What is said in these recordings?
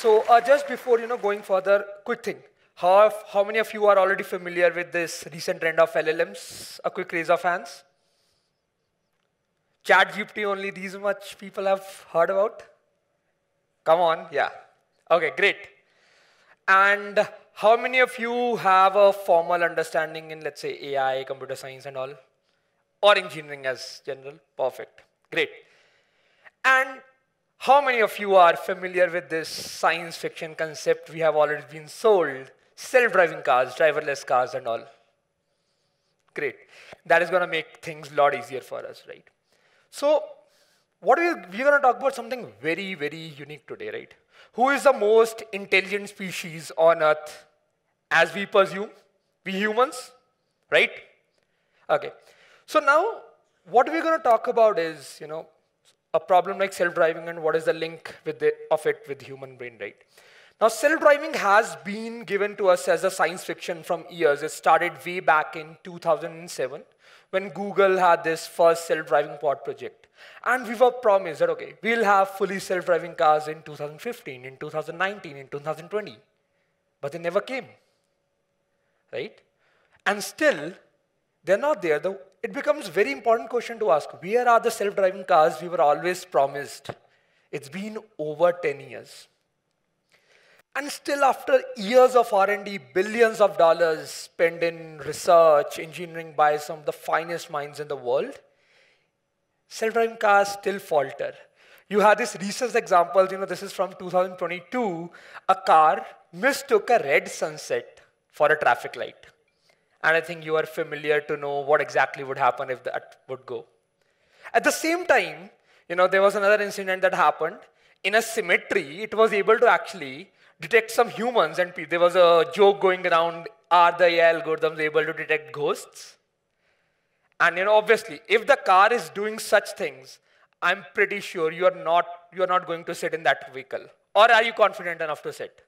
So just before going further, quick thing. How many of you are already familiar with this recent trend of LLMs? A quick raise of hands. ChatGPT only these much people have heard about? Come on, yeah. Okay, great. And how many of you have a formal understanding in, let's say, AI, computer science and all? Or engineering as general? Perfect, great. And how many of you are familiar with this science fiction concept we have already been sold? Self-driving cars, driverless cars and all. Great. That is going to make things a lot easier for us, right? So we're going to talk about something very, very unique today, right? Who is the most intelligent species on Earth as we presume? We humans, right? Okay. So now what we're going to talk about is, a problem like self-driving and what is the link of it with human brain, right? Now, self-driving has been given to us as a science fiction from years. It started way back in 2007 when Google had this first self-driving pod project. And we were promised that, okay, we'll have fully self-driving cars in 2015, in 2019, in 2020. But they never came, right? And still, they're not there. It becomes a very important question to ask, where are the self-driving cars we were always promised? It's been over 10 years. And still after years of R&D, billions of dollars spent in research, engineering by some of the finest minds in the world, self-driving cars still falter. You have this recent example, this is from 2022, a car mistook a red sunset for a traffic light. And I think you are familiar to know what exactly would happen if that would go. At the same time, there was another incident that happened. In a cemetery, it was able to actually detect some humans, and there was a joke going around, are the AI algorithms able to detect ghosts? And obviously, if the car is doing such things, I'm pretty sure you're not going to sit in that vehicle. Or are you confident enough to sit?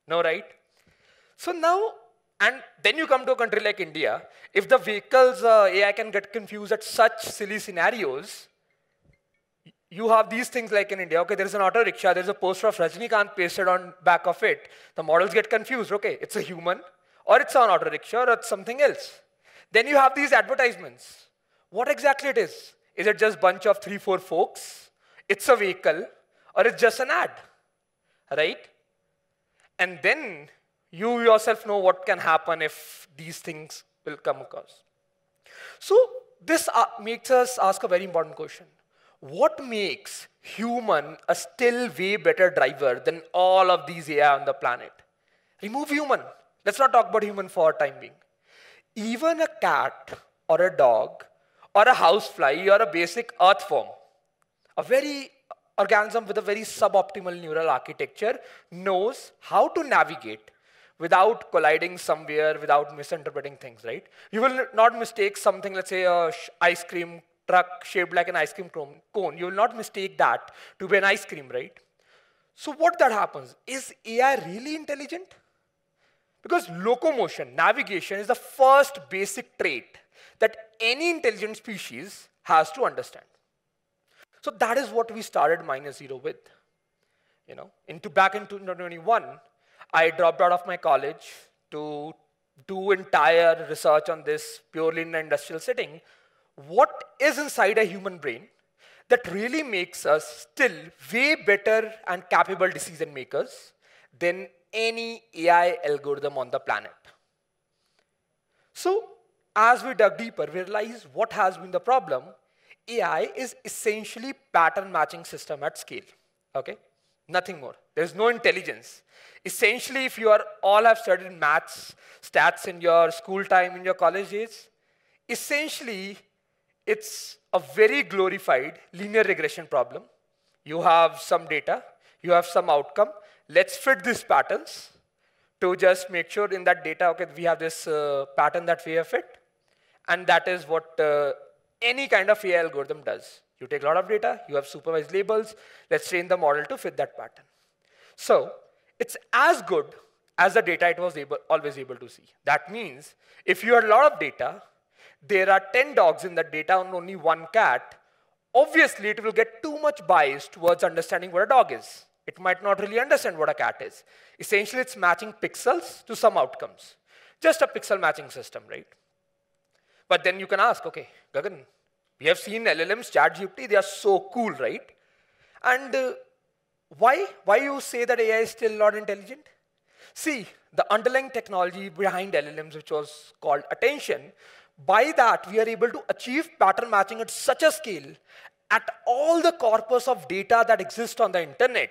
No, right? So now, and then you come to a country like India, if the vehicles AI can get confused at such silly scenarios, you have these things like in India, okay, there's an auto rickshaw, there's a poster of Rajinikanth pasted on back of it. The models get confused, okay, it's a human, or it's an auto rickshaw, or it's something else. Then you have these advertisements. What exactly it is? Is it just a bunch of 3-4 folks? It's a vehicle, or it's just an ad, right? And then you yourself know what can happen if these things will come across. So this makes us ask a very important question. What makes human a still way better driver than all of these AI on the planet? Remove human. Let's not talk about human for time being. Even a cat or a dog or a housefly or a basic earth form, a very organism with a very suboptimal neural architecture knows how to navigate without colliding somewhere, without misinterpreting things, right? You will not mistake something, let's say a ice cream truck shaped like an ice cream cone. You will not mistake that to be an ice cream, right? So what that happens? Is AI really intelligent? Because locomotion, navigation is the first basic trait that any intelligent species has to understand. So that is what we started -0 with. Back in 2021, I dropped out of my college to do entire research on this purely in an industrial setting. What is inside a human brain that really makes us still way better and capable decision makers than any AI algorithm on the planet? So as we dug deeper, we realized what has been the problem. AI is essentially pattern matching system at scale, okay? Nothing more. There's no intelligence. Essentially, if you all have studied maths, stats in your school time, in your college days, essentially, it's a very glorified linear regression problem. You have some data, you have some outcome. Let's fit these patterns to just make sure in that data, okay, we have this pattern that we have fit. And that is what any kind of AI algorithm does. You take a lot of data, you have supervised labels, let's train the model to fit that pattern. So it's as good as the data it was always able to see. That means if you had a lot of data, there are 10 dogs in that data and only 1 cat, obviously it will get too much bias towards understanding what a dog is. It might not really understand what a cat is. Essentially, it's matching pixels to some outcomes. Just a pixel matching system, right? But then you can ask, okay, Gagan, we have seen LLMs, ChatGPT, they are so cool, right? And why you say that AI is still not intelligent? See, the underlying technology behind LLMs, which was called attention, by that we are able to achieve pattern matching at such a scale at all the corpus of data that exists on the internet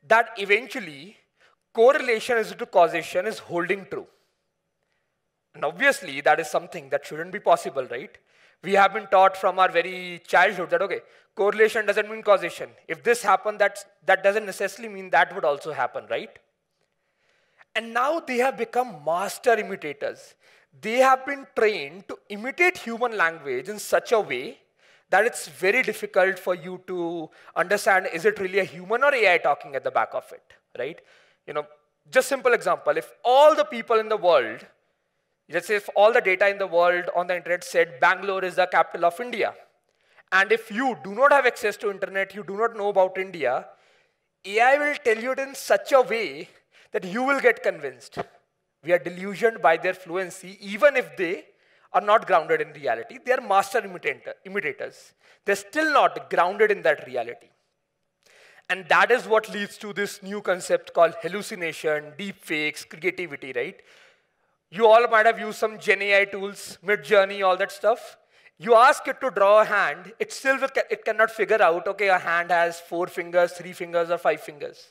that eventually correlation is to causation is holding true. And obviously, that is something that shouldn't be possible, right? We have been taught from our very childhood that, okay, correlation doesn't mean causation. If this happened, that doesn't necessarily mean that would also happen, right? And now they have become master imitators. They have been trained to imitate human language in such a way that it's very difficult for you to understand, is it really a human or AI talking at the back of it, right? Just simple example, if all the people in the world, let's say if all the data in the world on the internet said Bangalore is the capital of India, and if you do not have access to internet, you do not know about India, AI will tell you it in such a way that you will get convinced. We are delusioned by their fluency, even if they are not grounded in reality. They are master imitators. They're still not grounded in that reality. And that is what leads to this new concept called hallucination, deepfakes, creativity, right? You all might have used some Gen AI tools, Mid-Journey, all that stuff. You ask it to draw a hand, it cannot figure out, okay, a hand has 4 fingers, 3 fingers, or 5 fingers.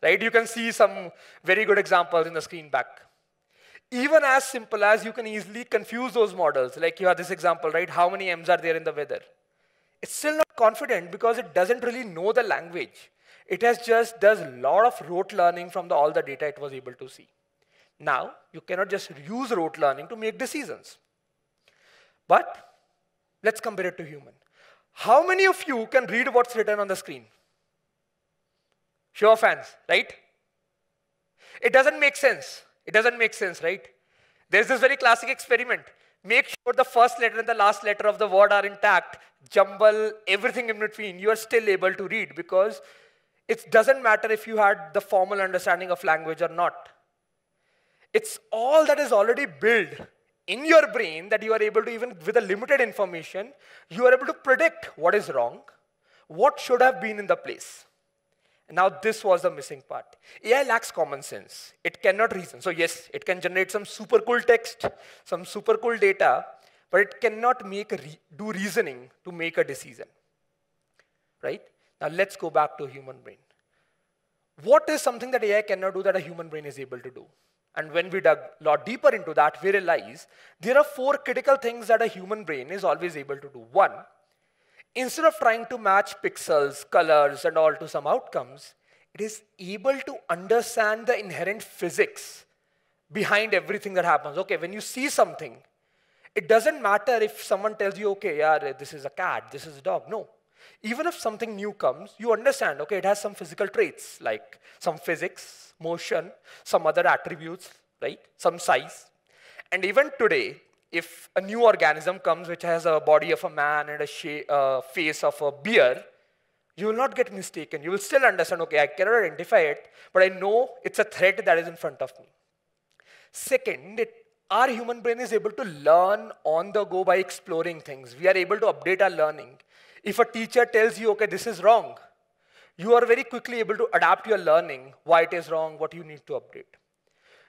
Right? You can see some very good examples in the screen back. Even as simple as you can easily confuse those models, like you have this example, right? How many M's are there in the weather? It's still not confident because it doesn't really know the language. It has just does a lot of rote learning from all the data it was able to see. Now, you cannot just use rote learning to make decisions. But let's compare it to human. How many of you can read what's written on the screen? Show of hands, right? It doesn't make sense. It doesn't make sense, right? There's this very classic experiment. Make sure the first letter and the last letter of the word are intact. Jumble everything in between. You are still able to read because it doesn't matter if you had the formal understanding of language or not. It's all that is already built in your brain that you are able to, even with a limited information, you are able to predict what is wrong, what should have been in the place. Now this was the missing part. AI lacks common sense. It cannot reason. So yes, it can generate some super cool text, some super cool data, but it cannot do reasoning to make a decision. Right? Now let's go back to human brain. What is something that AI cannot do that a human brain is able to do? And when we dug a lot deeper into that, we realized there are 4 critical things that a human brain is always able to do. One, instead of trying to match pixels, colors, and all to some outcomes, it is able to understand the inherent physics behind everything that happens. Okay, when you see something, it doesn't matter if someone tells you, okay, yeah, this is a cat, this is a dog. No. Even if something new comes, you understand, okay, it has some physical traits, like some physics, motion, some other attributes, right? Some size. And even today, if a new organism comes which has a body of a man and a face of a bear, you will not get mistaken. You will still understand, okay, I cannot identify it, but I know it's a threat that is in front of me. Second, our human brain is able to learn on the go by exploring things. We are able to update our learning. If a teacher tells you, okay, this is wrong, you are very quickly able to adapt your learning, why it is wrong, what you need to update.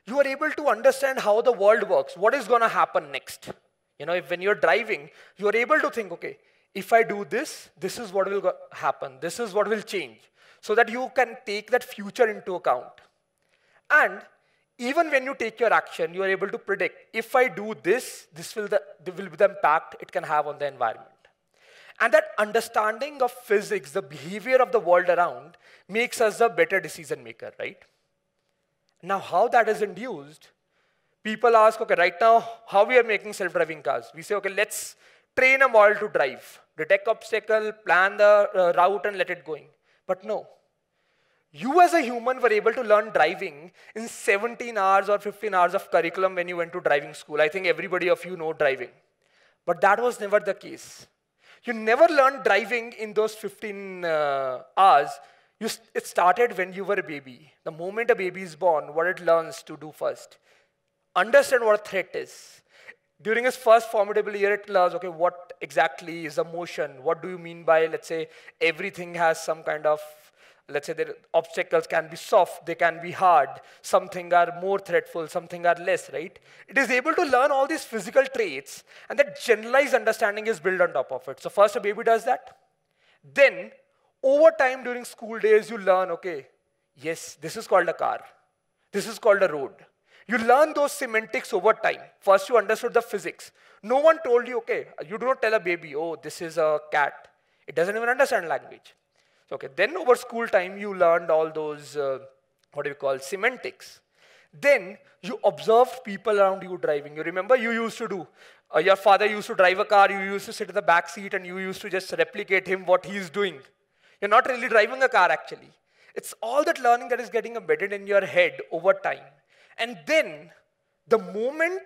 You are able to understand how the world works, what is going to happen next. When you're driving, you are able to think, okay, if I do this, this is what will happen, this is what will change, so that you can take that future into account. And even when you take your action, you are able to predict, if I do this, this will be the impact it can have on the environment. And that understanding of physics, the behavior of the world around, makes us a better decision maker, right? Now, how that is induced, people ask, okay, right now, how we are making self-driving cars? We say, okay, let's train a model to drive, detect obstacle, plan the route, and let it going. But no. You as a human were able to learn driving in 17 hours or 15 hours of curriculum when you went to driving school. I think everybody of you know driving. But that was never the case. You never learned driving in those 15 hours. It started when you were a baby. The moment a baby is born, what it learns to do first? Understand what a threat is. During its first formidable year, it learns, okay, what exactly is a motion? What do you mean by, let's say, everything has some kind of, let's say, the obstacles can be soft, they can be hard, something are more threatful, something are less, right? It is able to learn all these physical traits, and that generalized understanding is built on top of it. So first a baby does that. Then, over time during school days, you learn, okay, yes, this is called a car. This is called a road. You learn those semantics over time. First, you understood the physics. No one told you, okay, you do not tell a baby, oh, this is a cat. It doesn't even understand language. So, okay, then over school time, you learned all those, what do you call, semantics. Then, you observed people around you driving. You remember you used to do, your father used to drive a car, you used to sit in the back seat, and you used to just replicate him what he's doing. You're not really driving a car, actually. It's all that learning that is getting embedded in your head over time. And then, the moment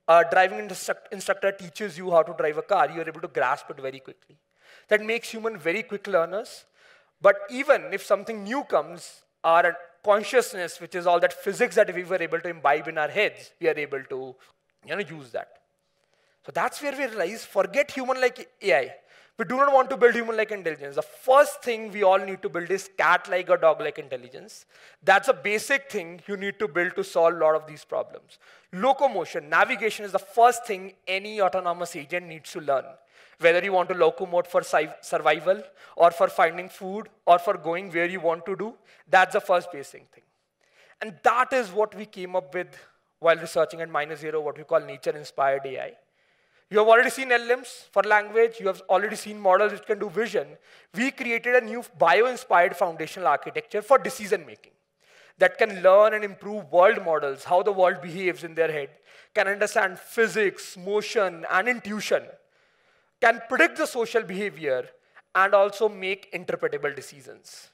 a driving instructor teaches you how to drive a car, you're able to grasp it very quickly. That makes humans very quick learners. But even if something new comes, our consciousness, which is all that physics that we were able to imbibe in our heads, we are able to use that. So that's where we realize, forget human-like AI. We do not want to build human-like intelligence. The first thing we all need to build is cat-like or dog-like intelligence. That's a basic thing you need to build to solve a lot of these problems. Locomotion, navigation is the first thing any autonomous agent needs to learn. Whether you want to locomote for survival, or for finding food, or for going where you want to do, that's the first basic thing. And that is what we came up with while researching at -0, what we call nature-inspired AI. You have already seen LLMs for language. You have already seen models which can do vision. We created a new bio-inspired foundational architecture for decision-making that can learn and improve world models, how the world behaves in their head, can understand physics, motion, and intuition, can predict the social behavior, and also make interpretable decisions.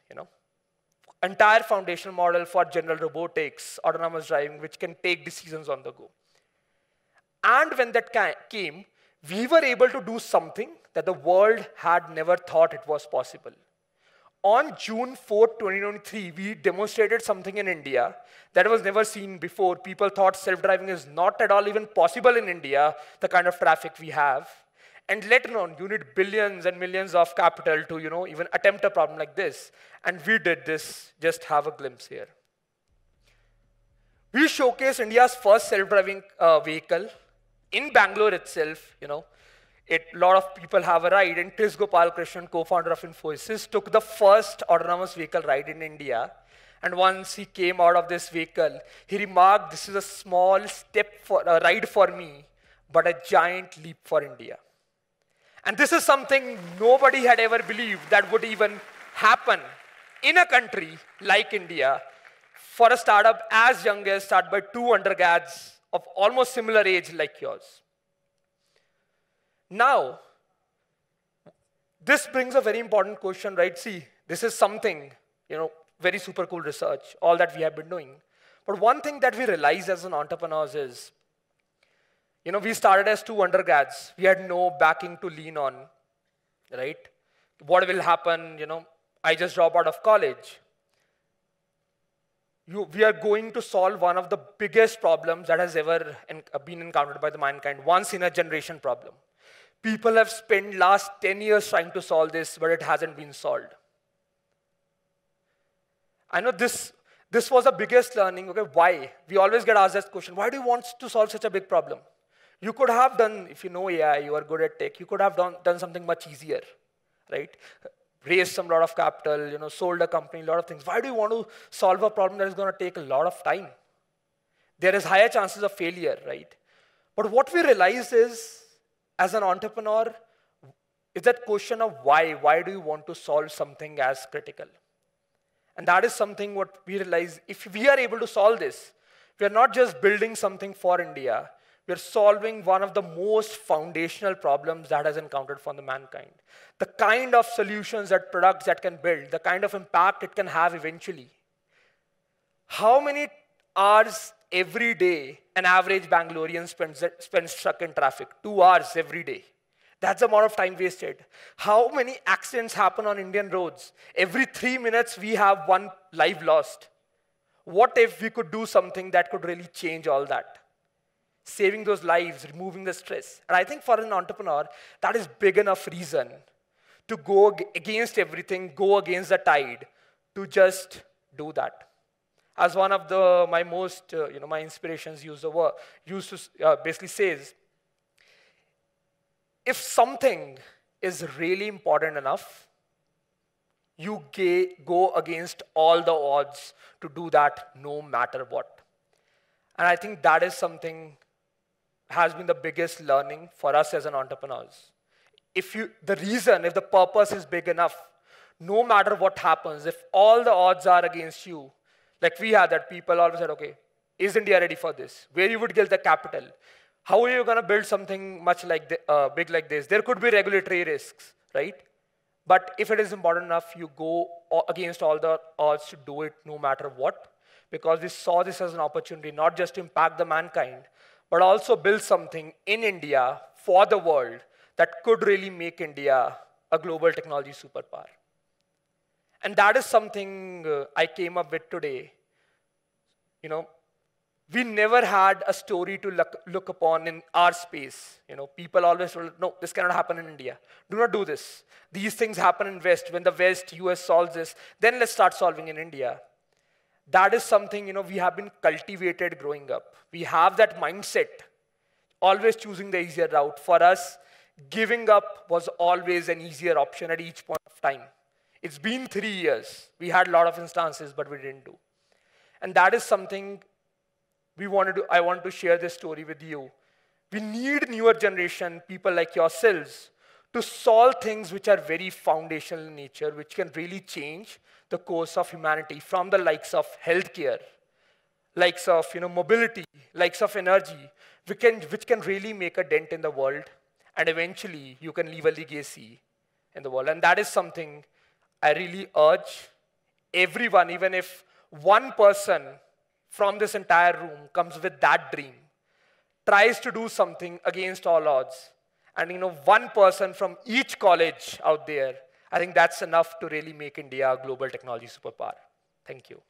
Entire foundational model for general robotics, autonomous driving, which can take decisions on the go. And when that came, we were able to do something that the world had never thought it was possible. On June 4th, 2023, we demonstrated something in India that was never seen before. People thought self-driving is not at all even possible in India, the kind of traffic we have. And let alone, you need billions and millions of capital to even attempt a problem like this. And we did this. Just have a glimpse here. We showcased India's first self-driving vehicle. In Bangalore itself, a lot of people have a ride, and Chris Gopalakrishnan, co-founder of Infosys, took the first autonomous vehicle ride in India. And once he came out of this vehicle, he remarked, this is a small ride for me, but a giant leap for India. And this is something nobody had ever believed that would even happen in a country like India for a startup as young as started by 2 undergrads of almost similar age like yours. Now, this brings a very important question, right? See, this is something, very super cool research, all that we have been doing. But one thing that we realize as an entrepreneurs is, we started as 2 undergrads. We had no backing to lean on, right? What will happen, I just dropped out of college. We are going to solve one of the biggest problems that has ever been encountered by the mankind, once in a generation problem. People have spent last 10 years trying to solve this, but it hasn't been solved. I know this was the biggest learning. Okay, why? We always get asked that question, why do you want to solve such a big problem? You could have done, if you know AI, you are good at tech, you could have done something much easier, right? Raised some lot of capital, sold a company, a lot of things. Why do you want to solve a problem that is going to take a lot of time? There is higher chances of failure, right? But what we realize is, as an entrepreneur, is that question of why. Why do you want to solve something as critical? And that is something what we realize, if we are able to solve this, we are not just building something for India, we are solving one of the most foundational problems that has encountered for the mankind. The kind of solutions that products that can build, the kind of impact it can have eventually. How many hours every day an average Bangalorean spends stuck in traffic? 2 hours every day. That's the amount of time wasted. How many accidents happen on Indian roads? Every 3 minutes, we have one life lost. What if we could do something that could really change all that? Saving those lives, removing the stress. And I think for an entrepreneur, that is big enough reason to go against everything, go against the tide, to just do that. As one of my most, my inspirations used to basically says, if something is really important enough, you go against all the odds to do that no matter what. And I think that is something has been the biggest learning for us as an entrepreneurs. If the purpose is big enough, no matter what happens, if all the odds are against you, like we had that people always said, okay, is India ready for this? Where you would get the capital? How are you going to build something much like big like this? There could be regulatory risks, right? But if it is important enough, you go against all the odds to do it no matter what, because we saw this as an opportunity not just to impact the mankind, but also build something in India for the world that could really make India a global technology superpower. And that is something I came up with today. We never had a story to look upon in our space. People always told, no, this cannot happen in India. Do not do this. These things happen in West. When the West, US solves this, then let's start solving in India. That is something we have been cultivated growing up. We have that mindset, always choosing the easier route. For us, giving up was always an easier option at each point of time. It's been 3 years. We had a lot of instances, but we didn't do. And that is something I want to share this story with you. We need newer generation, people like yourselves, to solve things which are very foundational in nature, which can really change the course of humanity, from the likes of healthcare, likes of mobility, likes of energy, which can really make a dent in the world, and eventually you can leave a legacy in the world. And that is something I really urge everyone, even if one person from this entire room comes with that dream, tries to do something against all odds, and one person from each college out there, I think that's enough to really make India a global technology superpower. Thank you.